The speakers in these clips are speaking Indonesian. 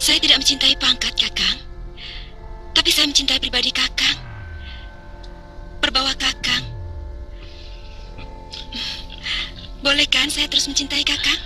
Saya tidak mencintai pangkat, Kakang. Tapi saya mencintai pribadi Kakang. Perbawa Kakang. Boleh kan saya terus mencintai Kakang?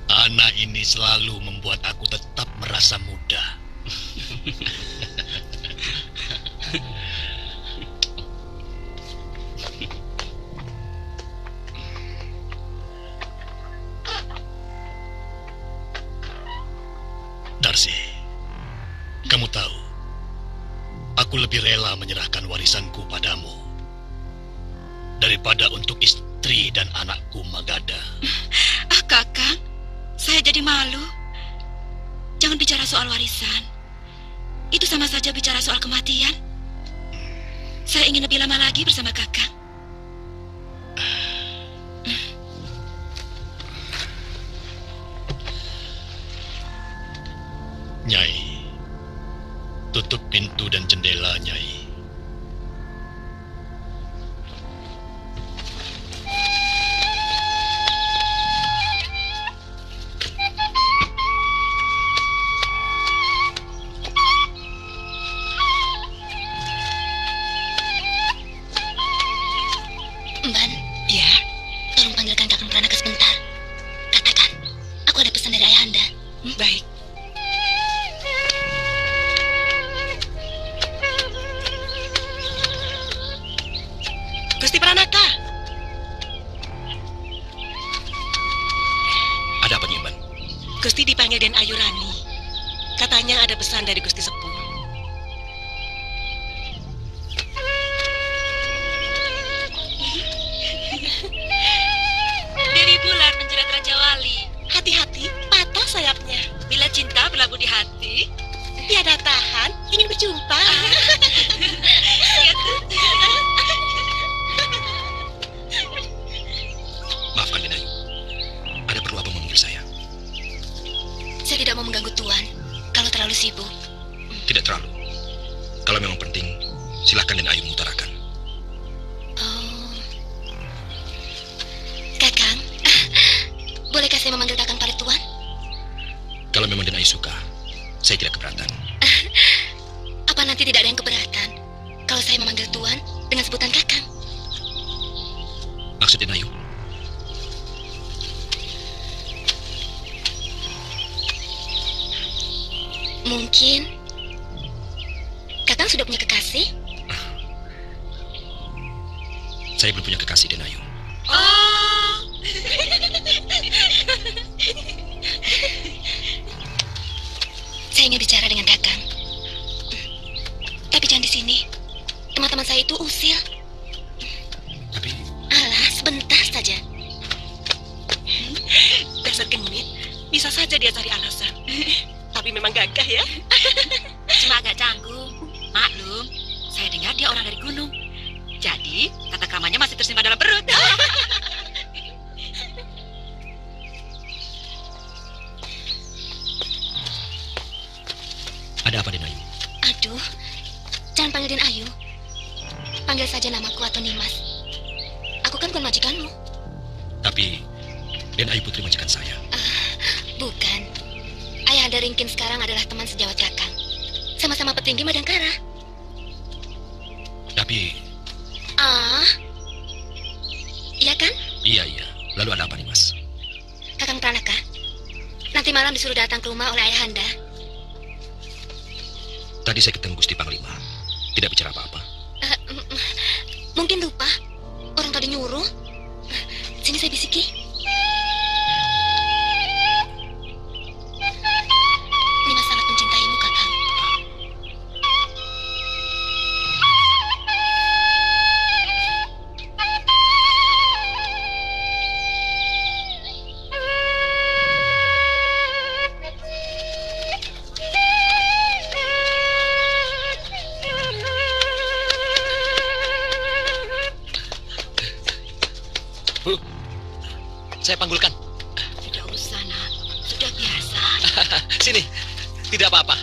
Anak ini selalu membuat aku tetap merasa muda. Darcy, kamu tahu, aku lebih rela menyerahkan warisanku padamu daripada untuk istri dan anakku Magadha. Ah, Kakang, saya jadi malu. Jangan bicara soal warisan. Itu sama saja bicara soal kematian. Saya ingin lebih lama lagi bersama Kakang. Nyai, tutup pintu dan jendela, Nyai. Mban, Ya, tolong panggilkan Kakang Pranaka sebentar. Katakan, aku ada pesan dari Ayahanda. baik. Gusti Pranaka, Ada apa, Nyimban? Gusti dipanggil Den Ayurani. Katanya ada pesan dari Gusti Sepuh. Dewi Bulan menjerat Raja Wali. Hati-hati, patah sayapnya. Bila cinta berlabuh di hati. Tiada tahan, ingin berjumpa. Maafkan, Denayu. Ada perlu apa memanggil saya? Saya tidak mau mengganggu Tuan kalau terlalu sibuk. Tidak terlalu. Kalau memang penting, silahkan Den Ayu mengutarakan. Oh. Kakang, bolehkah saya memanggil Kakang pada Tuan? Kalau memang Den Ayu suka, saya tidak keberatan. Apa nanti tidak ada yang keberatan kalau saya memanggil Tuan dengan sebutan Kakang? Maksud Den Ayu? Mungkin Kakang sudah punya kekasih? Saya belum punya kekasih, Den Ayu. Oh. Saya ingin bicara dengan Kakang. Tapi jangan di sini. Teman-teman saya itu usil. Tapi Alah, sebentar saja. Dasar genit, bisa saja dia cari alasan. Tapi memang gagah ya. Cuma agak canggung. Maklum, saya dengar dia orang dari gunung. Jadi, tata kramanya masih tersimpan dalam perut. ada apa, Den Ayu? Aduh, jangan panggil Den Ayu. Panggil saja namaku atau Nimas. Aku kan bukan majikanmu. Tapi Den Ayu putri majikan saya. Bukan. Ayahanda Ringkin sekarang adalah teman sejawat Kakang. Sama-sama petinggi Madangkara. Tapi Ah, iya kan? iya. Lalu ada apa nih, Mas? Kakang Pranaka, nanti malam disuruh datang ke rumah oleh Ayahanda. Tadi saya ketemu Gusti Panglima. Tidak bicara apa-apa. Mungkin lupa. Orang tadi nyuruh. Sini saya bisiki. Nimas sangat mencintaimu, Kakang. Bu, saya panggulkan. Tidak usah, Nak. Sudah biasa. Sini, tidak apa-apa.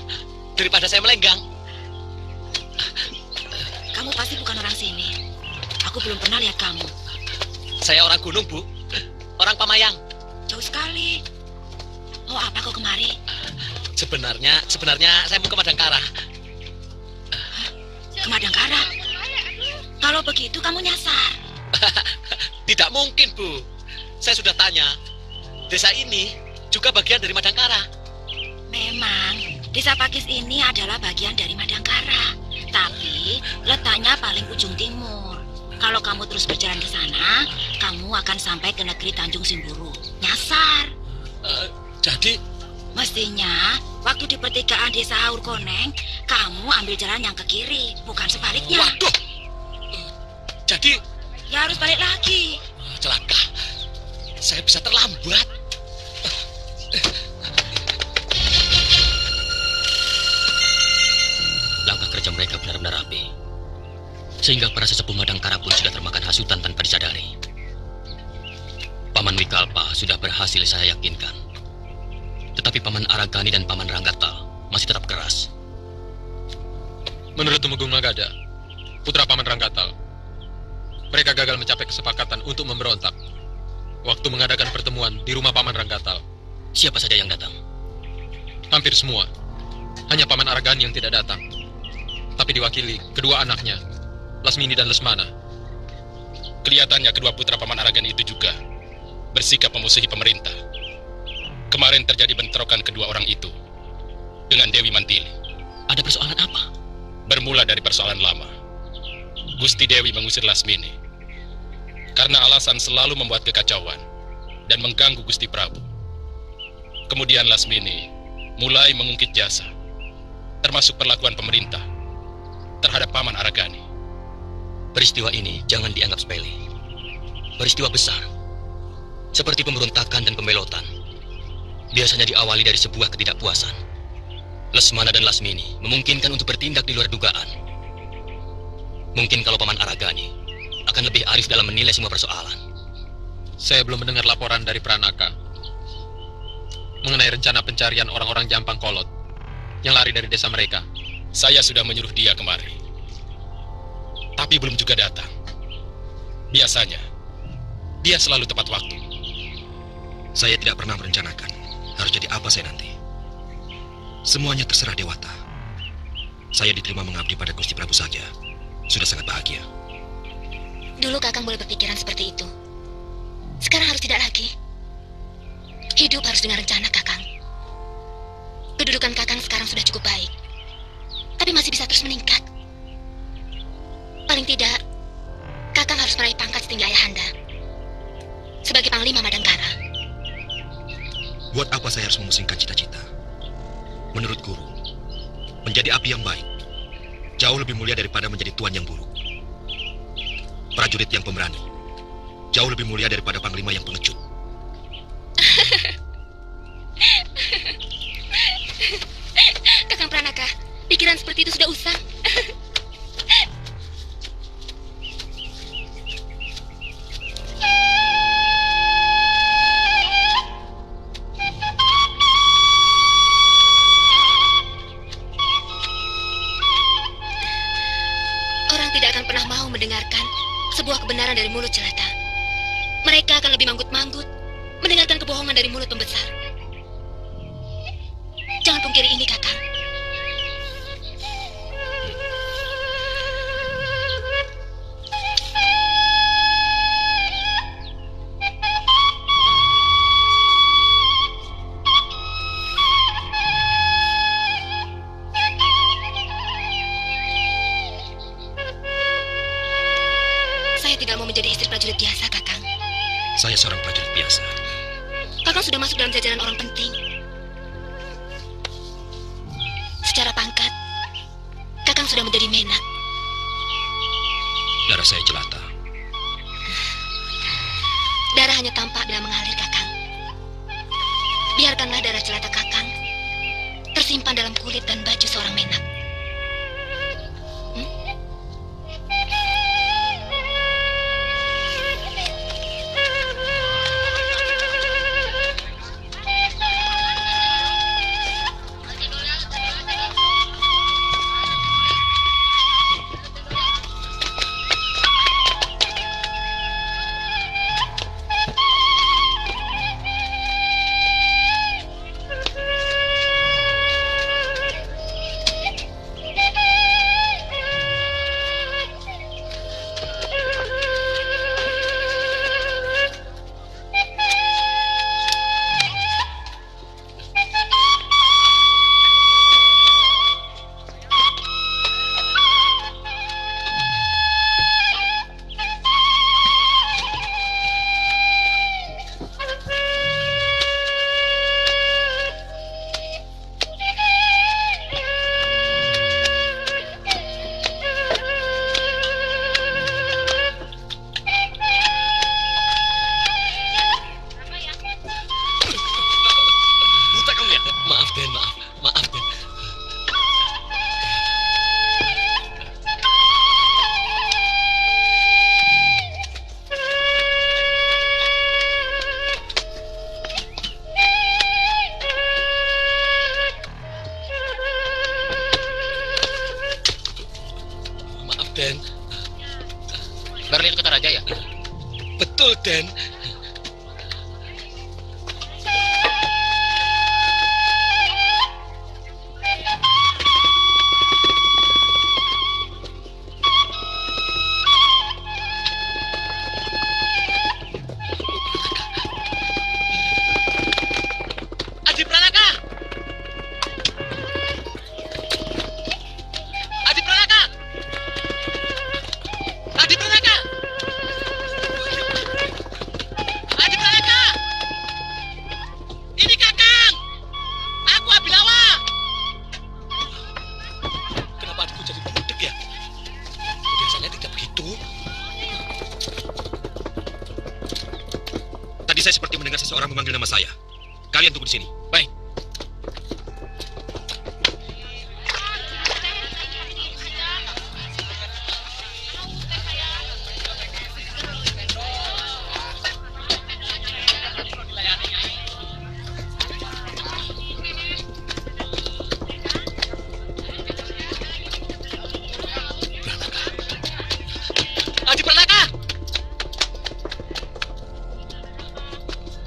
Daripada saya melenggang. Kamu pasti bukan orang sini. Aku belum pernah lihat kamu. Saya orang gunung, Bu. orang Pamayang. Jauh sekali. Oh, apa kau kemari? Sebenarnya saya mau ke Madangkara. Ke Madangkara? Kalau begitu kamu nyasar. Tidak mungkin, Bu. Saya sudah tanya. Desa ini juga bagian dari Madangkara. Memang, desa Pakis ini adalah bagian dari Madangkara. Tapi, letaknya paling ujung timur. Kalau kamu terus berjalan ke sana, kamu akan sampai ke negeri Tanjung Simburu. Nyasar. Jadi, Mestinya, waktu di pertigaan desa Haur Koneng, kamu ambil jalan yang ke kiri, bukan sebaliknya. waduh. Jadi, Ya harus balik lagi. celaka. Saya bisa terlambat. Langkah kerja mereka benar-benar rapi. Sehingga para sesepuh Madangkara pun sudah termakan hasutan tanpa disadari. Paman Wikalpa sudah berhasil saya yakinkan. Tetapi Paman Aragani dan Paman Ranggatal masih tetap keras. Menurut Tumenggung Magadha, putra Paman Ranggatal, mereka gagal mencapai kesepakatan untuk memberontak waktu mengadakan pertemuan di rumah Paman Ranggatal. Siapa saja yang datang? Hampir semua. Hanya Paman Aragani yang tidak datang. Tapi diwakili kedua anaknya, Lasmini dan Lesmana. Kelihatannya kedua putra Paman Aragani itu juga bersikap memusuhi pemerintah. Kemarin terjadi bentrokan kedua orang itu dengan Dewi Mantili. Ada persoalan apa? Bermula dari persoalan lama. Gusti Dewi mengusir Lasmini karena alasan selalu membuat kekacauan dan mengganggu Gusti Prabu. Kemudian Lasmini mulai mengungkit jasa, termasuk perlakuan pemerintah terhadap Paman Aragani. Peristiwa ini jangan dianggap sepele. Peristiwa besar, seperti pemberontakan dan pembelotan, biasanya diawali dari sebuah ketidakpuasan. Lesmana dan Lasmini memungkinkan untuk bertindak di luar dugaan. Mungkin kalau Paman Aragani akan lebih arif dalam menilai semua persoalan. Saya belum mendengar laporan dari Pranaka mengenai rencana pencarian orang-orang Jampang Kolot yang lari dari desa mereka. Saya sudah menyuruh dia kemari, tapi belum juga datang. Biasanya, dia selalu tepat waktu. Saya tidak pernah merencanakan harus jadi apa saya nanti. Semuanya terserah Dewata. Saya diterima mengabdi pada Gusti Prabu saja. Sudah sangat bahagia. Dulu Kakang boleh berpikiran seperti itu. Sekarang harus tidak lagi. Hidup harus dengan rencana, Kakang. Kedudukan Kakang sekarang sudah cukup baik. Tapi masih bisa terus meningkat. Paling tidak, Kakang harus meraih pangkat setinggi ayahanda. Sebagai Panglima Madangkara. Buat apa saya harus memusingkan cita-cita? Menurut guru, menjadi abdi yang baik jauh lebih mulia daripada menjadi tuan yang buruk. Prajurit yang pemberani jauh lebih mulia daripada panglima yang pengecut. Kakang Pranaka, pikiran seperti itu sudah usang. Orang tidak akan pernah mau mendengarkan sebuah kebenaran dari mulut jelata. Mereka akan lebih manggut-manggut mendengarkan kebohongan dari mulut pembesar. Jangan pungkiri ini, Kakang. Saya tidak mau menjadi istri prajurit biasa, Kakang. Saya seorang prajurit biasa. Kakang sudah masuk dalam jajaran orang penting. Secara pangkat, Kakang sudah menjadi menak. Darah saya jelata. Darah hanya tampak bila mengalir, Kakang. Biarkanlah darah jelata Kakang tersimpan dalam kulit dan baju seorang menak. Betul, Den. Adi Pranaka! Adi Pranaka! Adi Pranaka! Adi Pranaka! Ini Kakang! Aku Abilawa! Kenapa adikku jadi budek ya? Biasanya tidak begitu. Tadi saya seperti mendengar seseorang memanggil nama saya. Kalian tunggu di sini. Baik. Adi Pranaka!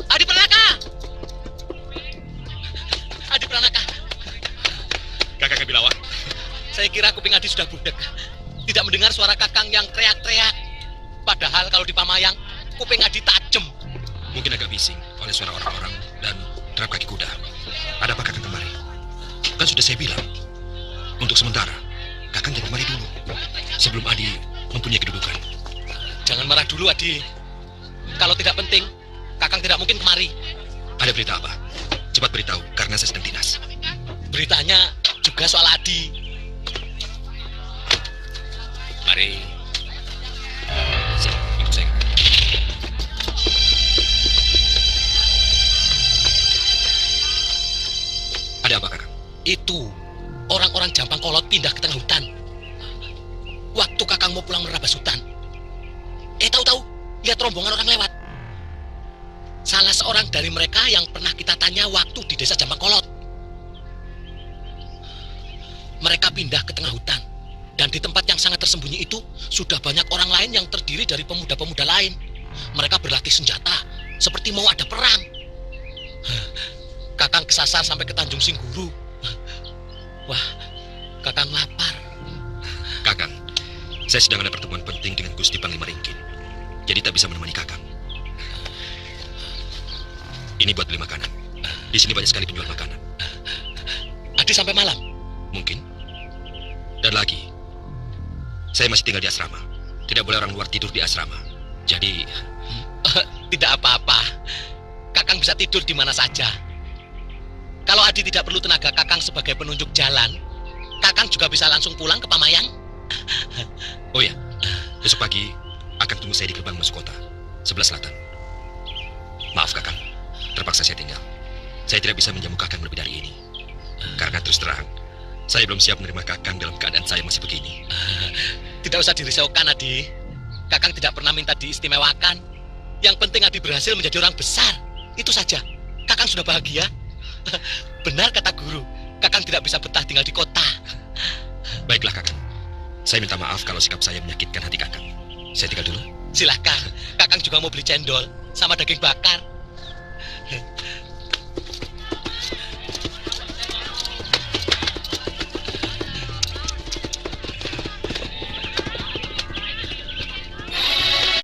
Adi Pranaka! Adi Pranaka! Kakang Abilawa, Saya kira kuping Adi sudah budek. Tidak mendengar suara Kakang yang teriak-teriak. Padahal kalau di Pamayang, kuping Adi tajem. mungkin agak bising oleh suara orang-orang dan derap kaki kuda. Ada apa Kakang kemari? Kan sudah saya bilang, untuk sementara, Kakang jangan kemari dulu. Sebelum Adi mempunyai kedudukan. Jangan marah dulu, Adi. Kalau tidak penting, Kakang tidak mungkin kemari. Ada berita apa? Cepat beritahu, karena saya sedang dinas. Beritanya juga soal Adi. Mari. Sini, ikut saya. Ada apa, Kakang? Itu, orang-orang Jampang Kolot pindah ke tengah hutan. Waktu Kakang mau pulang merabas hutan. Tahu-tahu, lihat rombongan orang lewat. Salah seorang dari mereka yang pernah kita tanya waktu di desa Jampang Kolot. Mereka pindah ke tengah hutan. Dan di tempat yang sangat tersembunyi itu, sudah banyak orang lain yang terdiri dari pemuda-pemuda lain. Mereka berlatih senjata, seperti mau ada perang. Kakang kesasar sampai ke Tanjung Singguru. Wah, Kakang lapar. Kakang, saya sedang ada pertemuan penting dengan Gusti Panglima Ringkin. Jadi tak bisa menemani Kakang. Ini buat beli makanan. Di sini banyak sekali penjual makanan. Adi sampai malam. Mungkin. Dan lagi, saya masih tinggal di asrama. Tidak boleh orang luar tidur di asrama. Jadi, Tidak apa-apa. Kakang bisa tidur di mana saja. Kalau Adi tidak perlu tenaga Kakang sebagai penunjuk jalan, Kakang juga bisa langsung pulang ke Pamayang. oh ya, besok pagi akan tunggu saya di gerbang masuk kota, sebelah selatan. Maaf Kakang, terpaksa saya tinggal. Saya tidak bisa menjamu Kakang lebih dari ini. Karena terus terang, saya belum siap menerima Kakang dalam keadaan saya masih begini. Tidak usah dirisaukan, Adi. Kakang tidak pernah minta diistimewakan. Yang penting Adi berhasil menjadi orang besar. Itu saja. Kakang sudah bahagia. Benar kata guru, Kakang tidak bisa betah tinggal di kota. Baiklah Kakang, saya minta maaf kalau sikap saya menyakitkan hati Kakang. Saya tinggal dulu. Silahkan, Kakang juga mau beli cendol sama daging bakar.